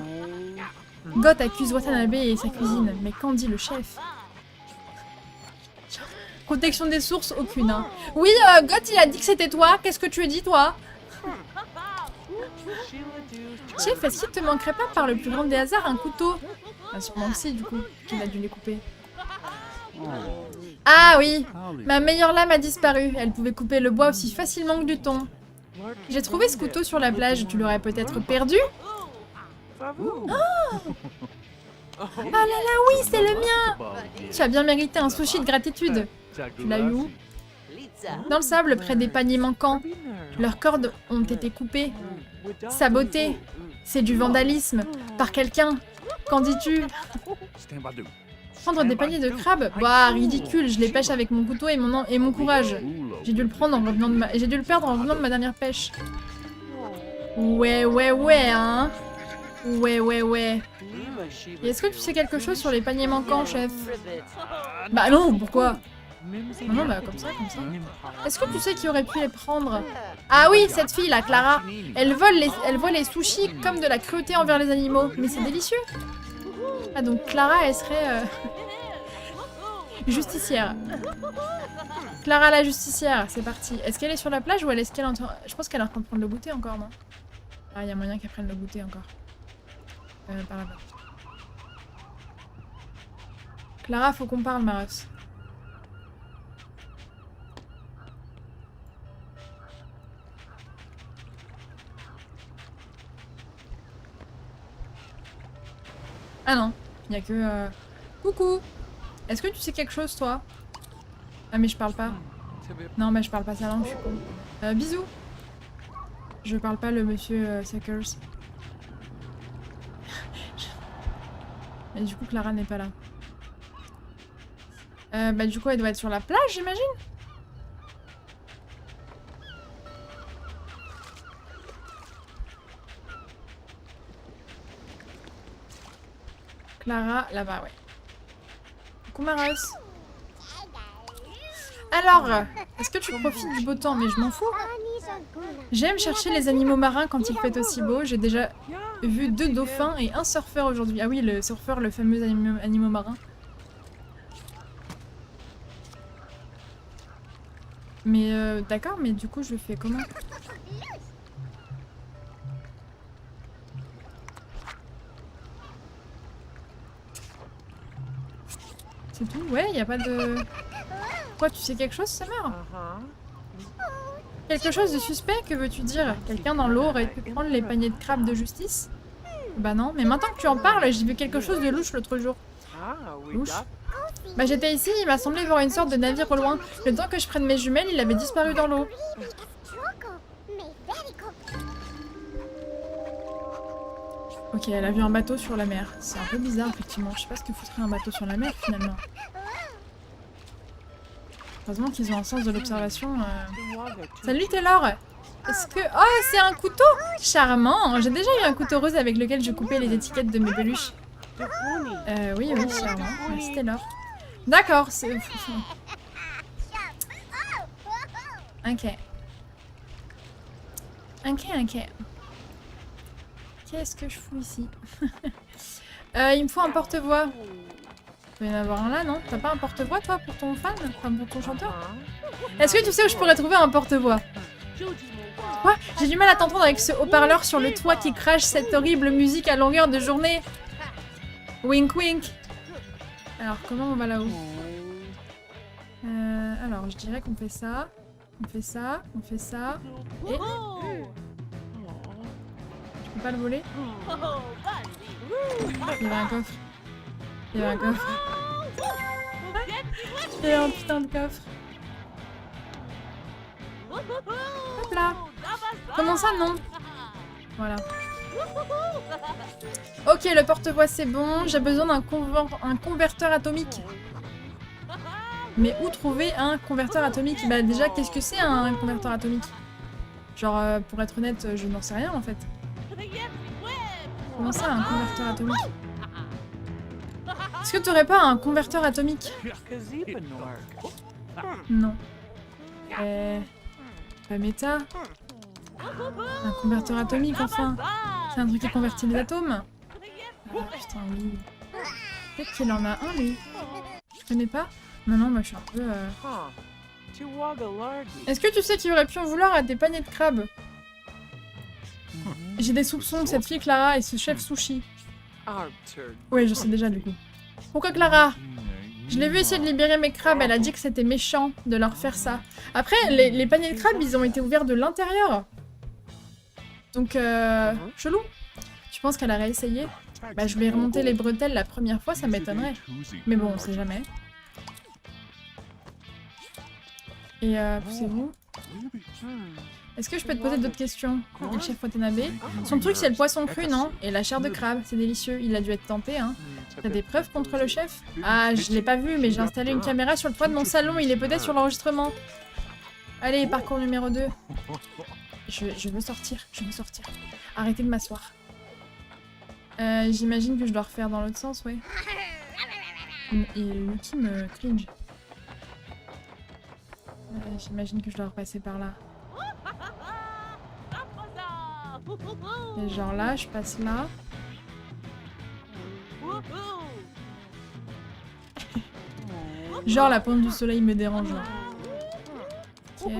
Goth accuse Watanabe et sa cuisine, mais qu'en dit le chef? Protection des sources, aucune. Hein. Oui, Goth, il a dit que c'était toi. Qu'est-ce que tu as dit, toi? Chef, est-ce qu'il te manquerait pas par le plus grand des hasards un couteau? Ah, sûrement que si, du coup, qu'il a dû les couper. Ah oui, ma meilleure lame a disparu. Elle pouvait couper le bois aussi facilement que du thon. J'ai trouvé ce couteau sur la plage. Tu l'aurais peut-être perdu? Oh ah là là, oui, c'est le mien! Tu as bien mérité un sushi de gratitude. Tu l'as eu où? Dans le sable, près des paniers manquants. Leurs cordes ont été coupées, sabotées. C'est du vandalisme. Par quelqu'un. Qu'en dis-tu? Prendre des paniers de crabes? Bah, ridicule, je les pêche avec mon couteau et mon courage. J'ai dû le perdre en revenant de ma dernière pêche. Ouais, hein? Ouais. Et est-ce que tu sais quelque chose sur les paniers manquants, chef? Bah non, pourquoi? Non, bah comme ça. Est-ce que tu sais qui aurait pu les prendre? Ah oui, cette fille là, Clara. Elle vole les sushis comme de la cruauté envers les animaux. Mais c'est délicieux. Ah donc Clara, elle serait... justicière. Clara la justicière, c'est parti. Est-ce qu'elle est sur la plage ou est-ce qu'elle est en train... Je pense qu'elle est en train de prendre le goûter encore, non? Ah, il y a moyen qu'elle prenne le goûter encore. Par là-bas. Clara, faut qu'on parle, Maros. Ah non, il n'y a que... Coucou! Est-ce que tu sais quelque chose, toi? Ah mais je parle pas. Non mais je parle pas sa langue, je suis con. Bisous! Je parle pas le monsieur Suckers. Et du coup, Clara n'est pas là. Bah du coup, elle doit être sur la plage, j'imagine? Clara, là-bas, ouais. Coucou Maros. Alors, est-ce que tu profites du beau temps? Mais je m'en fous. J'aime chercher les animaux marins quand il fait aussi beau. J'ai déjà vu 2 dauphins et un surfeur aujourd'hui. Ah oui, le surfeur, le fameux animaux marin. Mais d'accord, mais du coup, je le fais comment? C'est tout? Ouais, y a pas de... Quoi, tu sais quelque chose, Summer? Quelque chose de suspect, que veux-tu dire? Quelqu'un dans l'eau aurait pu prendre les paniers de crabes de justice? Bah non, mais maintenant que tu en parles, j'ai vu quelque chose de louche l'autre jour. Louche? Bah j'étais ici, il m'a semblé voir une sorte de navire au loin. Le temps que je prenne mes jumelles, il avait disparu dans l'eau. Ok, elle a vu un bateau sur la mer. C'est un peu bizarre, effectivement. Je sais pas ce que foutrait un bateau sur la mer, finalement. Heureusement qu'ils ont un sens de l'observation. Salut Taylor! Est-ce que... Oh, c'est un couteau! Charmant! J'ai déjà eu un couteau rose avec lequel je coupais les étiquettes de mes peluches. Oui, charmant. Merci Taylor. D'accord, c'est... Ok. Qu'est-ce que je fous ici? Il me faut un porte-voix. Il doit y en avoir un là, non? T'as pas un porte-voix, toi, pour ton fan? Enfin, pour ton chanteur? Est-ce que tu sais où je pourrais trouver un porte-voix? Quoi? J'ai du mal à t'entendre avec ce haut-parleur sur le toit qui crache cette horrible musique à longueur de journée. Wink wink. Alors, comment on va là-haut? Alors, je dirais qu'on fait ça. On fait ça. On fait ça. Et... Je peux pas le voler? Il y avait un coffre. Il y avait un coffre. Il y avait un putain de coffre. Hop là. Comment ça, non? Voilà. Ok, le porte-voix c'est bon. J'ai besoin d'un converteur atomique. Mais où trouver un converteur atomique? Bah déjà, qu'est-ce que c'est un converteur atomique? Genre, pour être honnête, je n'en sais rien en fait. Comment ça, un converteur atomique? Est-ce que tu aurais pas un converteur atomique? Non. Pas méta. Un converteur atomique, enfin. C'est un truc qui convertit les atomes. Ah, putain, oui. Peut-être qu'il en a un, lui. Je connais pas? Non, moi je suis un peu... Est-ce que tu sais qui aurait pu en vouloir à des paniers de crabes? J'ai des soupçons de cette fille Clara et ce chef sushi. Ouais, je sais déjà du coup. Pourquoi Clara? Je l'ai vu essayer de libérer mes crabes, elle a dit que c'était méchant de leur faire ça. Après, les paniers de crabes, ils ont été ouverts de l'intérieur. Donc, chelou. Tu penses qu'elle a réessayé? Bah, je lui ai remonté les bretelles la première fois, ça m'étonnerait. Mais bon, on sait jamais. Et poussez-vous. Est-ce que je peux te poser d'autres questions? Et le chef Watanabe. Son truc, c'est le poisson cru, non? Et la chair de crabe, c'est délicieux. Il a dû être tenté, hein. T'as des preuves contre le chef? Ah, je l'ai pas vu, mais j'ai installé une caméra sur le toit de mon salon. Il est peut-être sur l'enregistrement. Allez, parcours numéro 2. Je veux sortir, Arrêtez de m'asseoir. J'imagine que je dois refaire dans l'autre sens, ouais. Et Lucky me cringe. J'imagine que je dois repasser par là. Et genre là, je passe là. Genre la pointe du soleil me dérange. Ok.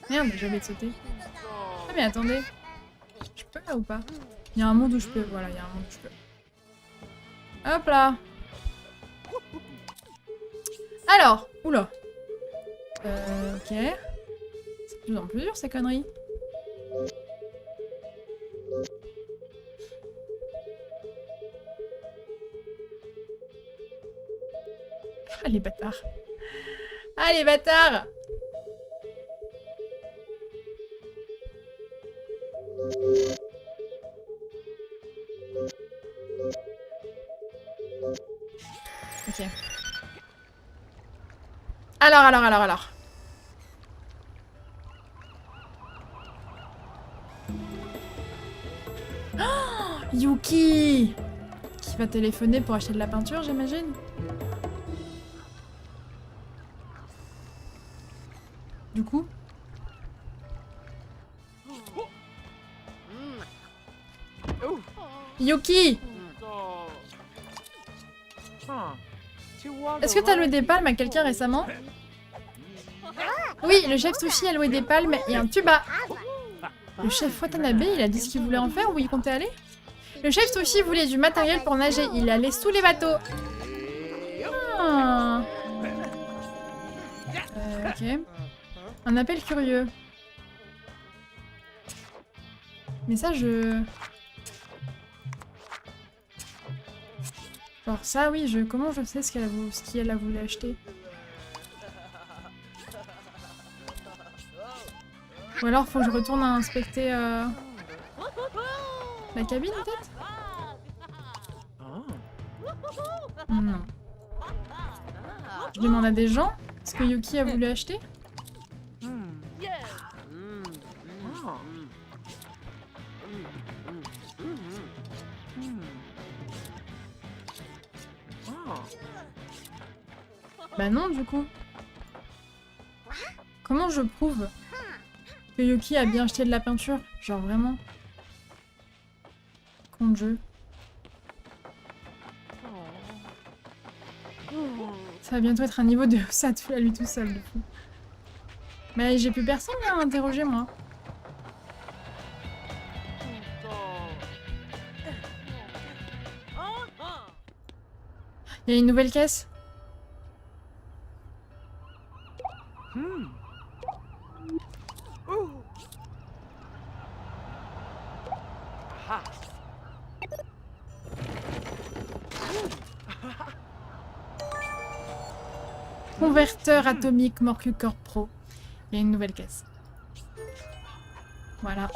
Merde, j'ai oublié de sauter. Ah mais attendez. Je peux là ou pas? Il y a un monde où je peux. Voilà, il y a un monde où je peux. Hop là. Alors, oula. Ok. C'est de plus en plus dur ces conneries. Ah les bâtards. Ah les bâtards. Ok. Alors. Oh, Yuki! Qui vas téléphoner pour acheter de la peinture, j'imagine? Du coup? Yuki! Est-ce que t'as loué des palmes à quelqu'un récemment? Oui, le chef Sushi a loué des palmes et un tuba. Le chef Watanabe, il a dit ce qu'il voulait en faire, où il comptait aller? Le chef Sushi voulait du matériel pour nager, il est allé sous les bateaux. Ah. Ok. Un appel curieux. Mais ça, je... Genre ça, oui, comment je sais ce qu'elle a voulu acheter? Ou alors, faut que je retourne à inspecter la cabine, peut-être? Non. Je demande à des gens ce que Yuki a voulu acheter. Bah non, du coup. Comment je prouve que Yuki a bien acheté de la peinture? Genre vraiment. Compte jeu. Ça va bientôt être un niveau de Osatu à lui tout seul, du coup. Mais j'ai plus personne à interroger, moi. Il y a une nouvelle caisse. Converteur atomique Morcucore Pro. Il y a une nouvelle caisse. Voilà.